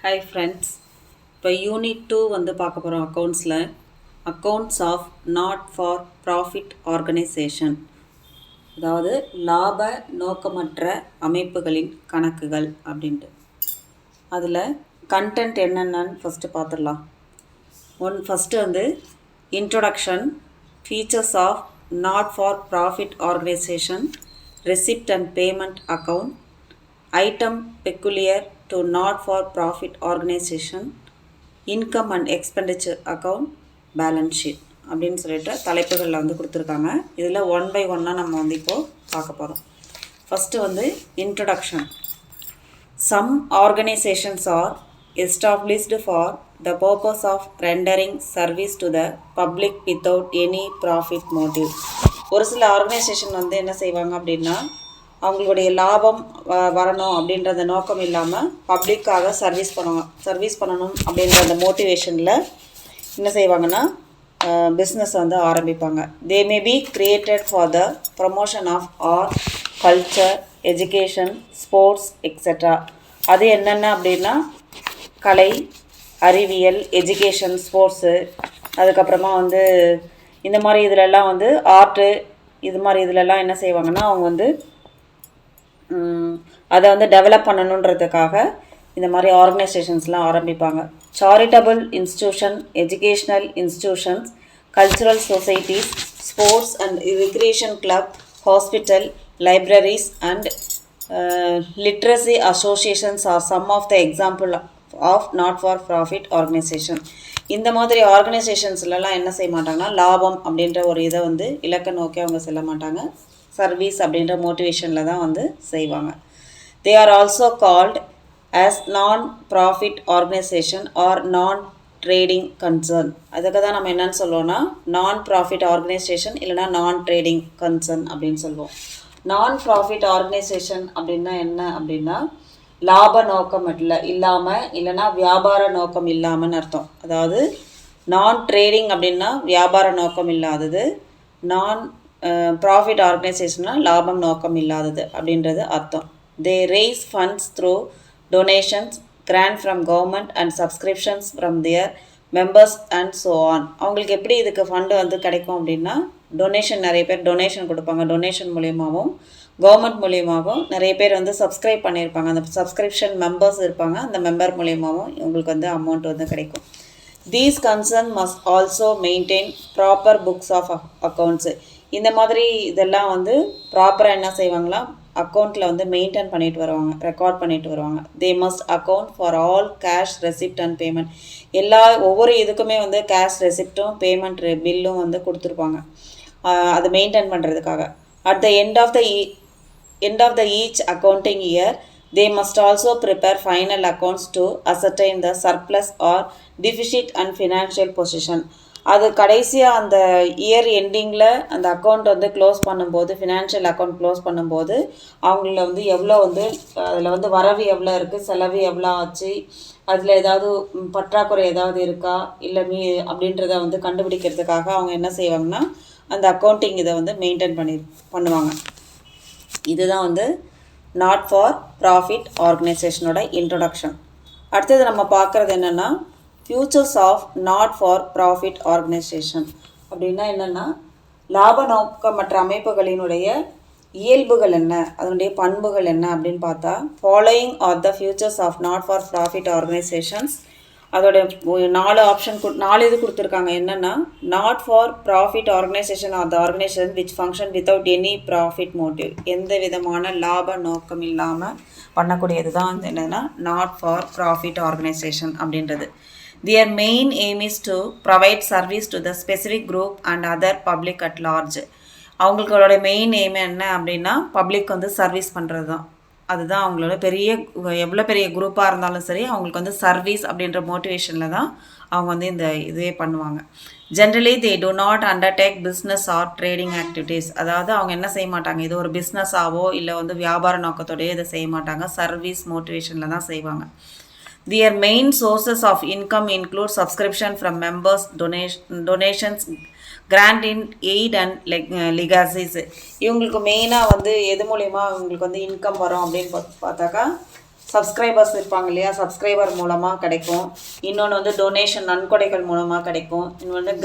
Hi friends, இப்போ unit 2 வந்து பார்க்க போகிறோம். Accounts of not for profit organisation, அதாவது லாப நோக்கமற்ற அமைப்புகளின் கணக்குகள் அப்படின்ட்டு. அதில் கண்டென்ட் என்னென்னு ஃபஸ்ட்டு பார்த்துடலாம். ஃபஸ்ட்டு வந்து introduction, features of not for profit organisation, receipt and payment account, item peculiar to not-for-profit organization, income and expenditure account, balance sheet அப்படின்னு சொல்லிட்டு தலைப்புகளில் வந்து கொடுத்துருக்காங்க. இதில் 1 by 1 நம்ம வந்து இப்போது பார்க்க போகிறோம். ஃபஸ்ட்டு வந்து introduction. Some organizations are established for the purpose of rendering service to the public without any profit motive. ஒரு சில ஆர்கனைசேஷன் வந்து என்ன செய்வாங்க அப்படின்னா, அவங்களுடைய லாபம் வரணும் அப்படின்ற நோக்கம் இல்லாமல் பப்ளிக்காக சர்வீஸ் பண்ணணும் அப்படின்ற அந்த மோட்டிவேஷனில் என்ன செய்வாங்கன்னா பிஸ்னஸ் வந்து ஆரம்பிப்பாங்க. They may be created for the promotion of art, culture, education, sports etcetera. அது என்னென்ன அப்படின்னா கலை, அறிவியல், எஜுகேஷன், ஸ்போர்ட்ஸு, அதுக்கப்புறமா வந்து இந்த மாதிரி இதிலெல்லாம் வந்து ஆர்ட்டு, இது மாதிரி இதிலெல்லாம் என்ன செய்வாங்கன்னா அவங்க வந்து அதை வந்து டெவலப் பண்ணணுன்றதுக்காக இந்த மாதிரி ஆர்கனைசேஷன்ஸ்லாம் ஆரம்பிப்பாங்க. Charitable institution, educational institutions, cultural societies, sports and recreation club, hospital, libraries and literacy associations are some of the example of not for profit organisation. இந்த மாதிரி ஆர்கனைசேஷன்ஸ்லாம் என்ன செய்ய மாட்டாங்கன்னா லாபம் அப்படின்ற ஒரு இதை வந்து இலக்கை நோக்கி அவங்க செல்ல மாட்டாங்க. சர்வீஸ் அப்படின்ற மோட்டிவேஷனில் தான் வந்து செய்வாங்க. They are also called as நான் ப்ராஃபிட் ஆர்கனைசேஷன் ஆர் நான் ட்ரேடிங் கன்சர்ன். அதுக்கு தான் நம்ம என்னன்னு சொல்லுவோம்னா நான் ப்ராஃபிட் ஆர்கனைசேஷன் இல்லைனா நான் ட்ரேடிங் கன்சர்ன் அப்படின்னு சொல்லுவோம். நான் ப்ராஃபிட் ஆர்கனைசேஷன் அப்படின்னா என்ன அப்படின்னா லாப நோக்கம் இல்லாமல் இல்லைனா வியாபார நோக்கம் இல்லாமல்னு அர்த்தம். அதாவது நான் ட்ரேடிங் அப்படின்னா வியாபார நோக்கம் இல்லாதது, நான் ப்ராஃபிட் ஆர்கனைசேஷனாக லாபம் நோக்கம் இல்லாதது அப்படின்றது அர்த்தம். They raise funds through donations, grant from government and subscriptions from their members and so on. அவங்களுக்கு எப்படி இதுக்கு ஃபண்டு வந்து கிடைக்கும் அப்படின்னா டொனேஷன், நிறைய பேர் டொனேஷன் கொடுப்பாங்க. டொனேஷன் மூலியமாகவும் கவர்மெண்ட் மூலியமாகவும் நிறைய பேர் வந்து சப்ஸ்கிரைப் பண்ணியிருப்பாங்க. அந்த சப்ஸ்கிரிப்ஷன் மெம்பர்ஸ் இருப்பாங்க, அந்த மெம்பர் மூலியமாகவும் இவங்களுக்கு வந்து அமௌண்ட் வந்து கிடைக்கும். These concern must also maintain proper books of accounts. இந்த மாதிரி இதெல்லாம் வந்து ப்ராப்பராக என்ன செய்வாங்களா அக்கௌண்ட்டில் வந்து மெயின்டைன் பண்ணிட்டு வருவாங்க, ரெக்கார்ட் பண்ணிட்டு வருவாங்க. They must account for all cash, receipt and payment. ஒவ்வொரு இதுக்குமே வந்து கேஷ் ரெசிப்டும் பேமெண்ட் பில்லும் வந்து கொடுத்துருப்பாங்க அதை மெயின்டைன் பண்ணுறதுக்காக. At the end of the each accounting year they must also prepare final accounts to ascertain the surplus or deficit and financial position. அது கடைசியாக அந்த இயர் எண்டிங்கில் அந்த அக்கௌண்ட் வந்து க்ளோஸ் பண்ணும்போது, ஃபினான்ஷியல் அக்கௌண்ட் க்ளோஸ் பண்ணும்போது அவங்கள வந்து எவ்வளோ வந்து அதில் வந்து வரவு எவ்வளோ இருக்குது, செலவு எவ்வளோ ஆச்சு, அதில் ஏதாவது பற்றாக்குறை ஏதாவது இருக்கா இல்லை அப்படின்றத வந்து கண்டுபிடிக்கிறதுக்காக அவங்க என்ன செய்வாங்கன்னா அந்த அக்கௌண்டிங் இதை வந்து மெயின்டைன் பண்ணுவாங்க. இதுதான் வந்து நாட் ஃபார் ப்ராஃபிட் ஆர்கனைசேஷனோட இன்ட்ரொடக்ஷன். அடுத்தது நம்ம பார்க்குறது என்னென்னா features of not for profit organisation. அப்படின்னா என்னென்னா லாப நோக்கமற்ற அமைப்புகளினுடைய இயல்புகள் என்ன, அதனுடைய பண்புகள் என்ன அப்படின்னு பார்த்தா following are the features of not for profit organisations. அதோட 4 இது கொடுத்துருக்காங்க. என்னென்னா not for profit organisation are the organisation which function without any profit motive. எந்த விதமான லாப நோக்கம் இல்லாமல் பண்ணக்கூடியது தான் என்னென்னா நாட் ஃபார் ப்ராஃபிட் ஆர்கனைசேஷன் அப்படின்றது. Their main aim is to provide service to the specific group and other public at large. அவங்களோட மெயின் எய்ம் என்ன அப்படின்னா பப்ளிக் வந்து சர்வீஸ் பண்ணுறது தான். அதுதான் அவங்களோட எவ்வளோ பெரிய குரூப்பாக இருந்தாலும் சரி அவங்களுக்கு வந்து சர்வீஸ் அப்படின்ற மோட்டிவேஷனில் தான் அவங்க வந்து இந்த இதுவே பண்ணுவாங்க. Generally they do not undertake business or trading activities. அதாவது அவங்க என்ன செய்ய மாட்டாங்க, இது ஒரு பிஸ்னஸாவோ இல்லை வந்து வியாபார நோக்கத்தோடையோ இதை செய்ய மாட்டாங்க, சர்வீஸ் மோட்டிவேஷனில் தான் செய்வாங்க. Their main sources of income include subscription from members, donations, grant in aid and legacies. இவங்களுக்கு மெயினாக வந்து எது மூலிமா இவங்களுக்கு வந்து இன்கம் வரும் அப்படின்னு பார்த்தாக்கா சப்ஸ்கிரைபர்ஸ் இருப்பாங்க இல்லையா, சப்ஸ்கிரைபர் மூலமாக கிடைக்கும். இன்னொன்று வந்து டொனேஷன் நன்கொடைகள் மூலமாக கிடைக்கும். இன்னொன்று வந்து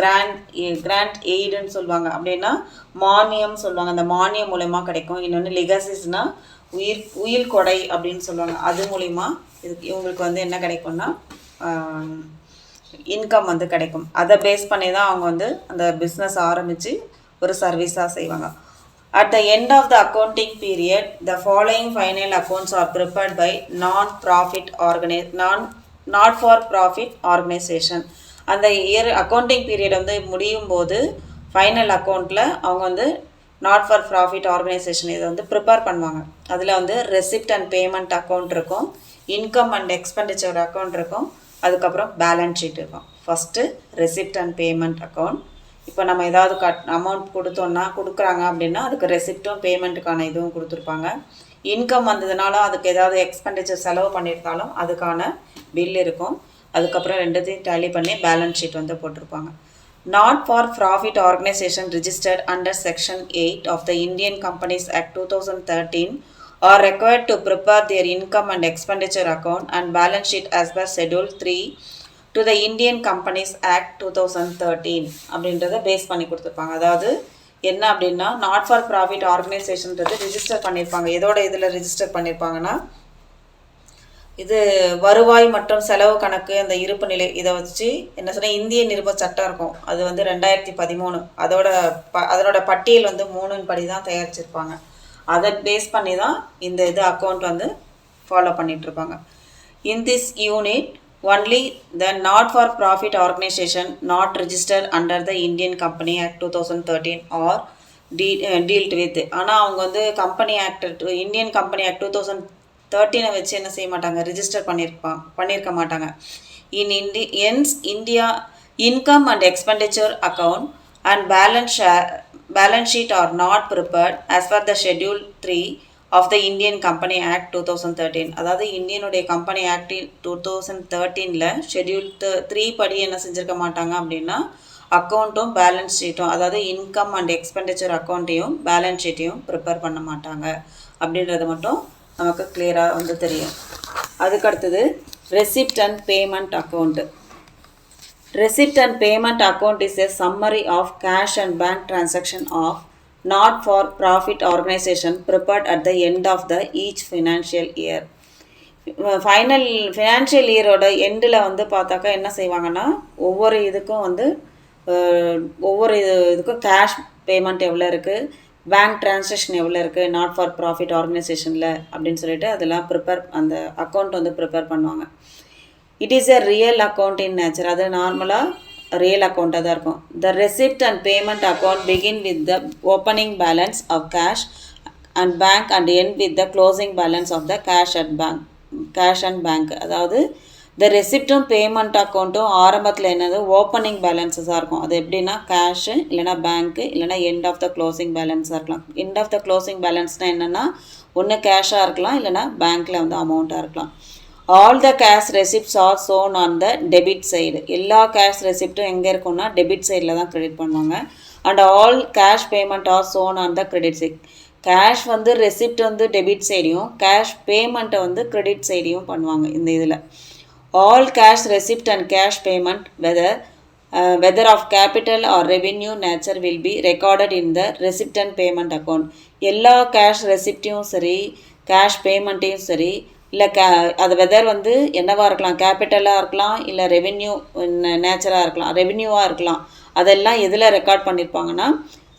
கிராண்ட் எய்டுன்னு சொல்லுவாங்க, அப்படின்னா மானியம் சொல்லுவாங்க, அந்த மானியம் மூலயமா கிடைக்கும். இன்னொன்று லெகசிஸ்னால் உயிர் கொடை அப்படின்னு சொல்லுவாங்க, அது மூலிமா இவங்களுக்கு வந்து என்ன கிடைக்கும்னா இன்கம் வந்து கிடைக்கும். அதை பேஸ் பண்ணி தான் அவங்க வந்து அந்த பிஸ்னஸ் ஆரம்பித்து ஒரு சர்வீஸாக செய்வாங்க. At the end of the accounting period, the following final accounts are prepared by not-for-profit organization. அந்த இயர் அக்கௌண்டிங் பீரியட் வந்து முடியும் போது ஃபைனல் அக்கௌண்ட்டில் அவங்க வந்து நாட் ஃபார் ப்ராஃபிட் ஆர்கனைசேஷன் இதை வந்து ப்ரிப்பேர் பண்ணுவாங்க. அதில் வந்து ரெசிப்ட் அண்ட் பேமெண்ட் அக்கௌண்ட் இருக்கும், இன்கம் அண்ட் எக்ஸ்பெண்டிச்சர் அக்கௌண்ட் இருக்கும், அதுக்கப்புறம் பேலன்ஸ் ஷீட் இருக்கும். First receipt and payment account. இப்போ நம்ம ஏதாவது அமௌண்ட் கொடுக்குறாங்க அப்படின்னா அதுக்கு ரெசிப்டும் பேமெண்ட்டுக்கான இதுவும் கொடுத்துருப்பாங்க. இன்கம் வந்ததுனால அதுக்கு ஏதாவது எக்ஸ்பெண்டிச்சர் செலவு பண்ணியிருந்தாலும் அதுக்கான பில் இருக்கும். அதுக்கப்புறம் ரெண்டுத்தையும் டேலி பண்ணி பேலன்ஸ் ஷீட் வந்து போட்டிருப்பாங்க. Not for profit organisation registered under section 8 of the Indian companies act 2013 are required to prepare their income and expenditure account and balance sheet as per Schedule 3 to the Indian companies act 2013 அப்படின்றத base பண்ணி கொடுத்துருப்பாங்க. அதாவது என்ன அப்படின்னா, not for profit ஆர்கனைசேஷன்றது register பண்ணியிருப்பாங்க. எதோட இதில் register பண்ணியிருப்பாங்கன்னா, இது வருவாய் மற்றும் செலவு கணக்கு, அந்த இருப்பு நிலை, இதை வச்சு என்ன சொன்னால் இந்திய நிருப சட்டம் இருக்கும், அது வந்து 2013, அதனோட பட்டியல் வந்து 3 படி தான் தயாரிச்சிருப்பாங்க. அதை பேஸ் பண்ணி தான் இந்த அக்கௌண்ட் வந்து ஃபாலோ பண்ணிகிட்ருப்பாங்க. In this unit only the not-for-profit organization not registered under the Indian Company Act 2013 or dealt with. ஆனால் அவங்க வந்து company act Indian company act 2013 வச்சு என்ன செய்ய மாட்டாங்க, ரிஜிஸ்டர் பண்ணியிருக்க மாட்டாங்க. India income and expenditure account and balance sheet are not prepared as per the schedule 3 of the Indian company act 2013. அதாவது இந்தியனுடைய கம்பெனி ஆக்ட் 2013 ஷெட்யூல் 3 படி என்ன செஞ்சுருக்க மாட்டாங்க அப்படின்னா, அக்கௌண்ட்டும் பேலன்ஸ் ஷீட்டும், அதாவது இன்கம் அண்ட் எக்ஸ்பெண்டிச்சர் அக்கௌண்ட்டையும் பேலன்ஸ் ஷீட்டையும் ப்ரிப்பேர் பண்ண மாட்டாங்க அப்படின்றது மட்டும் நமக்கு கிளியராக வந்து தெரியும். அதுக்கடுத்தது receipt and payment account. Receipt and payment account is a summary of cash and bank transaction of not-for-profit organization prepared at the end of the each financial year. Final financial இயரோட எண்டில் வந்து பார்த்தாக்கா என்ன செய்வாங்கன்னா, ஒவ்வொரு இதுக்கும் வந்து இதுக்கும் கேஷ் பேமெண்ட் எவ்வளோ இருக்குது, பேங்க் ட்ரான்சாக்ஷன் எவ்வளோ இருக்குது நாட் ஃபார் ப்ராஃபிட் ஆர்கனைசேஷனில் அப்படின்னு சொல்லிட்டு அதெல்லாம் அந்த அக்கௌண்ட் வந்து ப்ரிப்பேர் பண்ணுவாங்க. It is a real account in nature. அது நார்மலாக ரியல் அக்கௌண்ட்டாக தான் இருக்கும். The receipt and payment account begin with the opening balance of cash and bank and end with the closing balance of the cash and bank. அதாவது இந்த ரெசிப்டும் payment அக்கௌண்ட்டும் ஆரம்பத்தில் என்னது opening பேலன்ஸஸாக இருக்கும். அது எப்படின்னா கேஷு இல்லைனா பேங்க்கு இல்லைனா எண்ட் ஆஃப் த க்ளோசிங் பேலன்ஸாக இருக்கலாம். எண்ட் ஆஃப் த க்ளோசிங் பேலன்ஸ்னால் என்னென்னா, ஒன்று கேஷாக இருக்கலாம் இல்லைனா பேங்க்கில் வந்து அமௌண்ட்டாக இருக்கலாம். All the cash receipts are shown on the debit side. எல்லா கேஷ் ரெசிப்ட்டும் எங்கே இருக்கும்னா டெபிட் சைடில் தான் கிரெடிட் பண்ணுவாங்க. And all cash payment are shown on the credit side. Cash வந்து ரெசிப்ட் வந்து டெபிட் சைடையும் கேஷ் பேமெண்ட்டை வந்து கிரெடிட் சைடையும் பண்ணுவாங்க இந்த இதில். All cash receipt and cash payment whether of capital or revenue nature will be recorded in the receipt and payment account. எல்லா கேஷ் ரெசிப்டையும் சரி கேஷ் பேமெண்ட்டையும் சரி இல்லை அது வெதர் வந்து என்னவாக இருக்கலாம், கேபிட்டலாக இருக்கலாம் இல்லை ரெவென்யூ நேச்சராக இருக்கலாம், ரெவென்யூவாக இருக்கலாம். அதெல்லாம் எதில் ரெக்கார்ட் பண்ணியிருப்பாங்கன்னா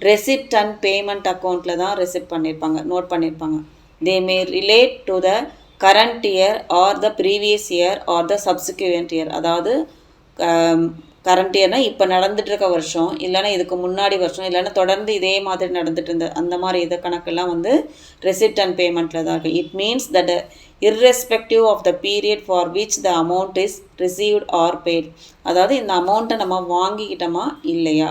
ரெசிப்ட் அண்ட் பேமெண்ட் அக்கௌண்ட்டில் தான் ரெசிப்ட் பண்ணியிருப்பாங்க, நோட் பண்ணியிருப்பாங்க. They may relate to the current year or the previous year or the subsequent year. அதாவது கரண்ட் இயர்னால் இப்போ நடந்துகிட்ருக்க வருஷம், இல்லைனா இதுக்கு முன்னாடி வருஷம், இல்லைனா தொடர்ந்து இதே மாதிரி நடந்துட்டு இருந்த அந்த மாதிரி இதை கணக்கெல்லாம் வந்து ரெசிப்ட் அண்ட் பேமெண்ட்டில் தான் இருக்குது. It means that irrespective of the period for which the amount is received or paid. அதாவது இந்த அமௌண்ட்டை நம்ம வாங்கிக்கிட்டோமா இல்லையா.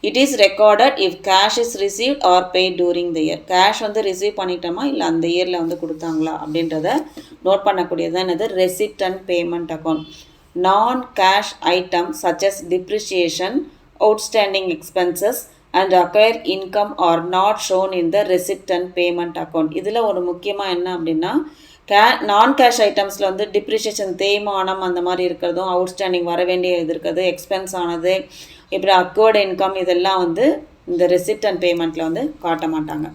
It is recorded if cash is received R paid during the year. Cash வந்து ரிசீவ் பண்ணிட்டோமா இல்லை அந்த இயரில் வந்து கொடுத்தாங்களா அப்படின்றத நோட் பண்ணக்கூடியது தான் என்னது ரெசிப்ட் அண்ட் பேமெண்ட் அக்கௌண்ட். நான் cash item such as depreciation, outstanding expenses and acquired income are not shown in the receipt and payment account. இதில் ஒரு முக்கியமாக என்ன அப்படின்னா, நான் கேஷ் ஐட்டம்ஸில் வந்து டிப்ரிஷியேஷன் தேய்மானம் அந்த மாதிரி இருக்கிறதும், அவுட்ஸ்டாண்டிங் வர வேண்டிய இது இருக்கிறது, எக்ஸ்பென்ஸ் ஆனது, இப்படி அக்வர்டு இன்கம் இதெல்லாம் வந்து இந்த ரெசிப்ட் அண்ட் பேமெண்ட்டில் வந்து காட்ட மாட்டாங்க.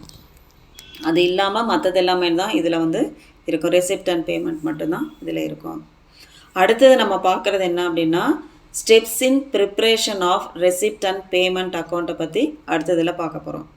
அது இல்லாமல் மற்றது எல்லாமே தான் இதில் வந்து இருக்கும். ரெசிப்ட் அண்ட் பேமெண்ட் மட்டும்தான் இதில் இருக்கும். அடுத்தது நம்ம பார்க்குறது என்ன அப்படின்னா steps in preparation of receipt and payment அக்கௌண்ட்டை பற்றி அடுத்ததில் பார்க்க போகிறோம்.